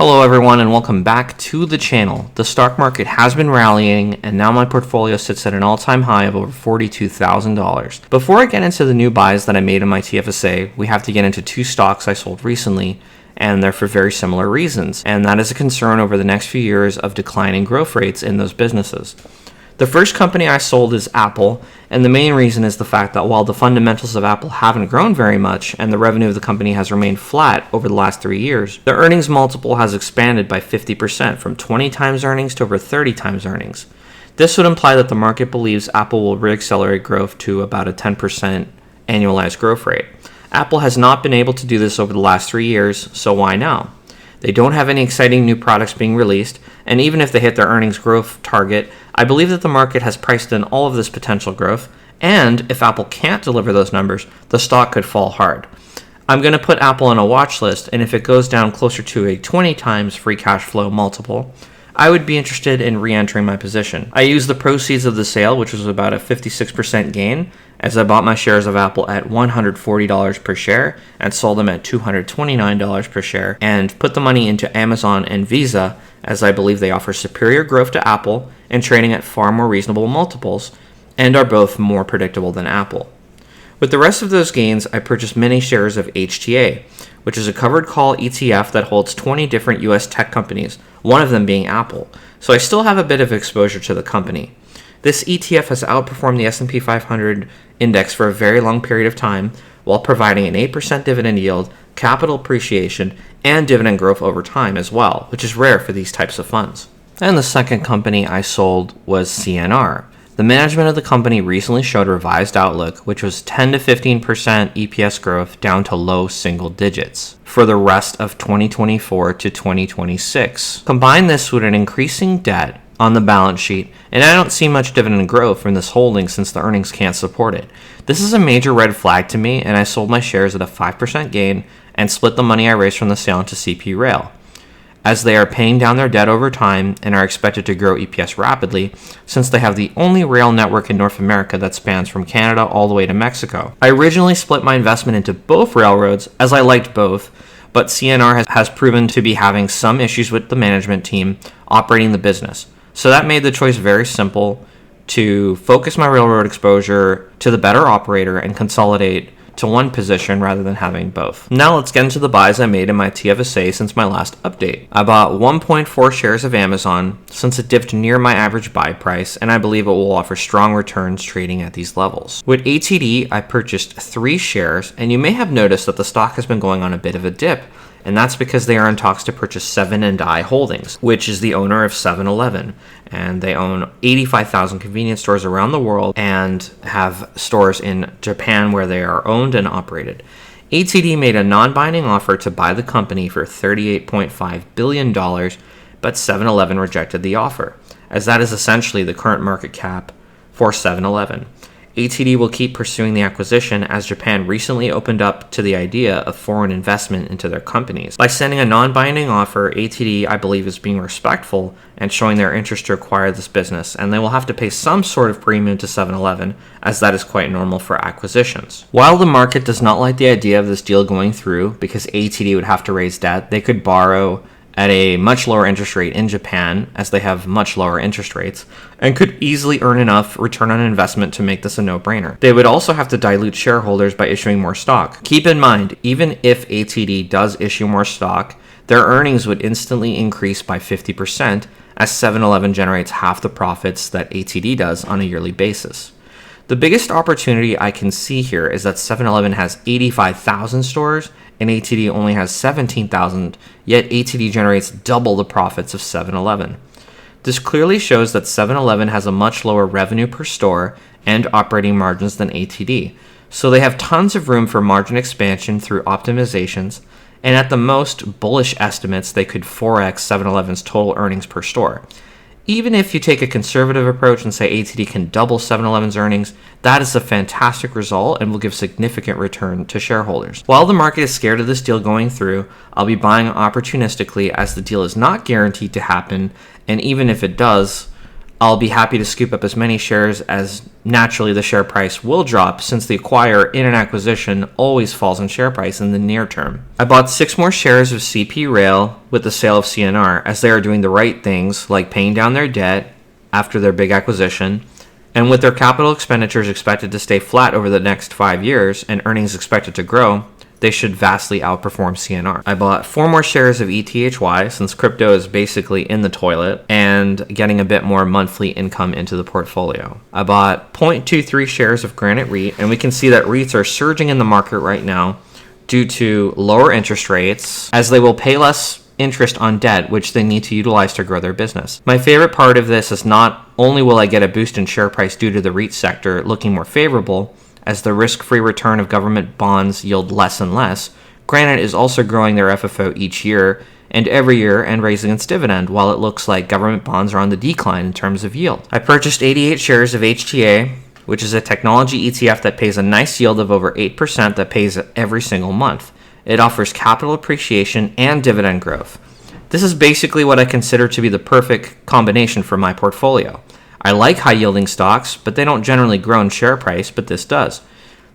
Hello everyone and welcome back to the channel. The stock market has been rallying and now my portfolio sits at an all-time high of over $42,000. Before I get into the new buys that I made in my TFSA, we have to get into two stocks I sold recently, and they're for very similar reasons, and that is a concern over the next few years of declining growth rates in those businesses. The first company I sold is Apple, and the main reason is the fact that while the fundamentals of Apple haven't grown very much and the revenue of the company has remained flat over the last 3 years, the earnings multiple has expanded by 50% from 20 times earnings to over 30 times earnings. This would imply that the market believes Apple will reaccelerate growth to about a 10% annualized growth rate. Apple has not been able to do this over the last 3 years, so why now? They don't have any exciting new products being released, and even if they hit their earnings growth target, I believe that the market has priced in all of this potential growth, and if Apple can't deliver those numbers, the stock could fall hard. I'm going to put Apple on a watch list, and if it goes down closer to a 20 times free cash flow multiple, I would be interested in re-entering my position. I used the proceeds of the sale, which was about a 56% gain, as I bought my shares of Apple at $140 per share and sold them at $229 per share, and put the money into Amazon and Visa, as I believe they offer superior growth to Apple and trading at far more reasonable multiples, and are both more predictable than Apple. With the rest of those gains, I purchased many shares of HTA, which is a covered call ETF that holds 20 different US tech companies, one of them being Apple, so I still have a bit of exposure to the company. This ETF has outperformed the S&P 500 index for a very long period of time, while providing an 8% dividend yield, capital appreciation, and dividend growth over time as well, which is rare for these types of funds. And the second company I sold was CNR. The management of the company recently showed a revised outlook, which was 10 to 15% EPS growth down to low single digits for the rest of 2024 to 2026. Combine this with an increasing debt on the balance sheet, and I don't see much dividend growth from this holding since the earnings can't support it. This is a major red flag to me, and I sold my shares at a 5% gain and split the money I raised from the sale into CP Rail, as they are paying down their debt over time and are expected to grow EPS rapidly, since they have the only rail network in North America that spans from Canada all the way to Mexico. I originally split my investment into both railroads, as I liked both, but CNR has proven to be having some issues with the management team operating the business. So that made the choice very simple to focus my railroad exposure to the better operator and consolidate to one position rather than having both. Now let's get into the buys I made in my TFSA since my last update. I bought 1.4 shares of Amazon since it dipped near my average buy price, and I believe it will offer strong returns trading at these levels. With ATD, I purchased 3 shares, and you may have noticed that the stock has been going on a bit of a dip, and that's because they are in talks to purchase 7 & I Holdings, which is the owner of 7-Eleven, and they own 85,000 convenience stores around the world and have stores in Japan where they are owned and operated. ATD made a non-binding offer to buy the company for $38.5 billion, but 7-Eleven rejected the offer, as that is essentially the current market cap for 7-Eleven. ATD will keep pursuing the acquisition, as Japan recently opened up to the idea of foreign investment into their companies. By sending a non-binding offer, ATD, I believe, is being respectful and showing their interest to acquire this business, and they will have to pay some sort of premium to 7-Eleven, as that is quite normal for acquisitions. While the market does not like the idea of this deal going through, because ATD would have to raise debt, they could borrow at a much lower interest rate in Japan, as they have much lower interest rates, and could easily earn enough return on investment to make this a no-brainer. They would also have to dilute shareholders by issuing more stock. Keep in mind, even if ATD does issue more stock, their earnings would instantly increase by 50%, as 7-Eleven generates half the profits that ATD does on a yearly basis. The biggest opportunity I can see here is that 7-Eleven has 85,000 stores and ATD only has 17,000, yet ATD generates double the profits of 7-Eleven. This clearly shows that 7-Eleven has a much lower revenue per store and operating margins than ATD, so they have tons of room for margin expansion through optimizations, and at the most bullish estimates, they could 4x 7-Eleven's total earnings per store. Even if you take a conservative approach and say ATD can double 7-Eleven's earnings, that is a fantastic result and will give significant return to shareholders. While the market is scared of this deal going through, I'll be buying opportunistically, as the deal is not guaranteed to happen, and even if it does, I'll be happy to scoop up as many shares as naturally the share price will drop, since the acquirer in an acquisition always falls in share price in the near term. I bought 6 more shares of CP Rail with the sale of CNR, as they are doing the right things like paying down their debt after their big acquisition, and with their capital expenditures expected to stay flat over the next 5 years and earnings expected to grow, they should vastly outperform CNR. I bought 4 more shares of ETHY, since crypto is basically in the toilet and getting a bit more monthly income into the portfolio. I bought 0.23 shares of Granite REIT, and we can see that REITs are surging in the market right now due to lower interest rates, as they will pay less interest on debt, which they need to utilize to grow their business. My favorite part of this is not only will I get a boost in share price due to the REIT sector looking more favorable, as the risk-free return of government bonds yield less and less, Granite is also growing their FFO each year and every year and raising its dividend, while it looks like government bonds are on the decline in terms of yield. I purchased 88 shares of HTA, which is a technology ETF that pays a nice yield of over 8% that pays every single month. It offers capital appreciation and dividend growth. This is basically what I consider to be the perfect combination for my portfolio. I like high-yielding stocks, but they don't generally grow in share price, but this does.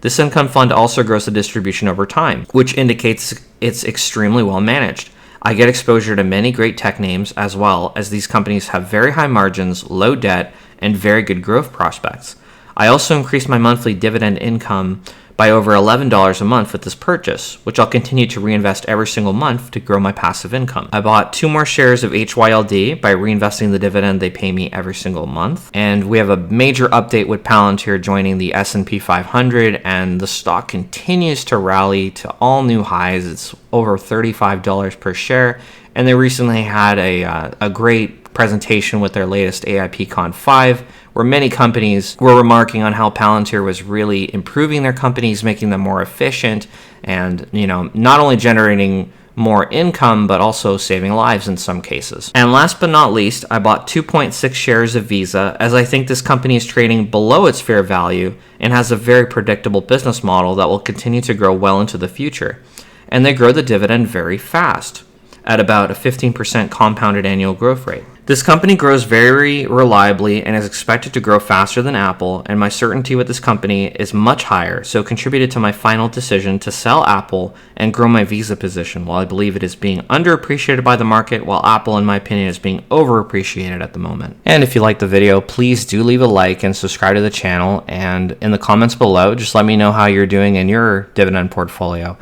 This income fund also grows the distribution over time, which indicates it's extremely well managed. I get exposure to many great tech names, as well as these companies have very high margins, low debt, and very good growth prospects. I also increased my monthly dividend income by over $11 a month with this purchase, which I'll continue to reinvest every single month to grow my passive income. I bought 2 more shares of HYLD by reinvesting the dividend they pay me every single month. And we have a major update with Palantir joining the S&P 500, and the stock continues to rally to all new highs. It's over $35 per share, and they recently had a great presentation with their latest AIPCon 5, where many companies were remarking on how Palantir was really improving their companies, making them more efficient, and not only generating more income, but also saving lives in some cases. And last but not least, I bought 2.6 shares of Visa, as I think this company is trading below its fair value and has a very predictable business model that will continue to grow well into the future. And they grow the dividend very fast, at about a 15% compounded annual growth rate. This company grows very reliably and is expected to grow faster than Apple, and my certainty with this company is much higher, so contributed to my final decision to sell Apple and grow my Visa position, while I believe it is being underappreciated by the market, while Apple, in my opinion, is being overappreciated at the moment. And if you liked the video, please do leave a like and subscribe to the channel, and in the comments below, just let me know how you're doing in your dividend portfolio.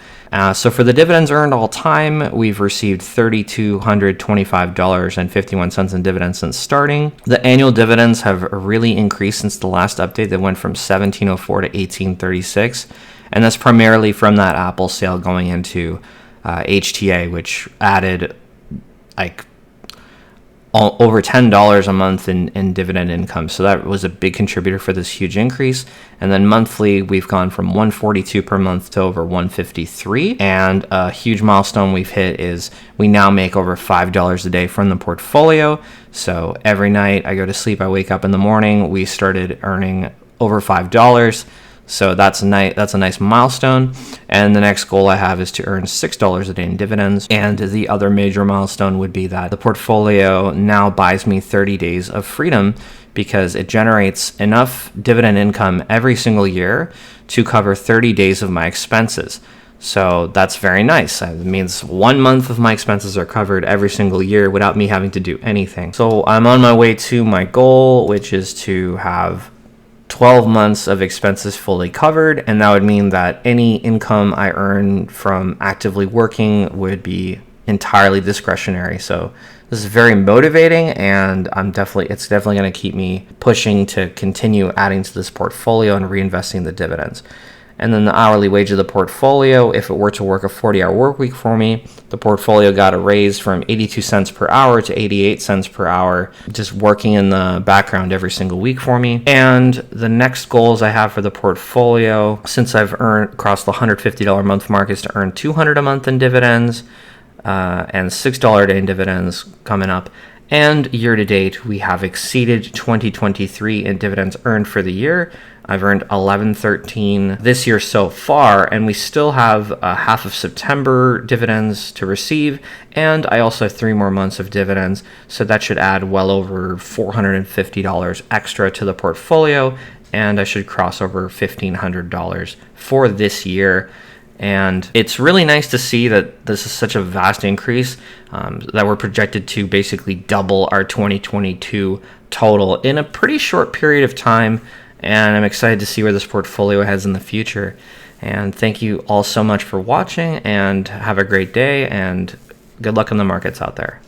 So for the dividends earned all time, we've received $3,225.51 in dividends since starting. The annual dividends have really increased since the last update that went from $17.04 to $18.36, and that's primarily from that Apple sale going into HTA, which added over $10 a month in dividend income. So that was a big contributor for this huge increase. And then monthly, we've gone from $142 per month to over $153. And a huge milestone we've hit is we now make over $5 a day from the portfolio. So every night I go to sleep, I wake up in the morning, we started earning over $5. So that's a nice milestone. And the next goal I have is to earn $6 a day in dividends. And the other major milestone would be that the portfolio now buys me 30 days of freedom, because it generates enough dividend income every single year to cover 30 days of my expenses. So that's very nice. It means 1 month of my expenses are covered every single year without me having to do anything. So I'm on my way to my goal, which is to have 12 months of expenses fully covered, and that would mean that any income I earn from actively working would be entirely discretionary. So this is very motivating, and it's definitely going to keep me pushing to continue adding to this portfolio and reinvesting the dividends. And then the hourly wage of the portfolio, if it were to work a 40-hour work week for me, the portfolio got a raise from 82 cents per hour to 88 cents per hour, just working in the background every single week for me. And the next goals I have for the portfolio, since I've crossed the $150 a month mark, is to earn $200 a month in dividends and $6 a day in dividends coming up. And year to date, we have exceeded 2023 in dividends earned for the year. I've earned 11.13 this year so far, and we still have half of September dividends to receive, and I also have 3 more months of dividends, so that should add well over $450 extra to the portfolio, and I should cross over $1,500 for this year. And it's really nice to see that this is such a vast increase, that we're projected to basically double our 2022 total in a pretty short period of time. And I'm excited to see where this portfolio heads in the future. And thank you all so much for watching, and have a great day, and good luck in the markets out there.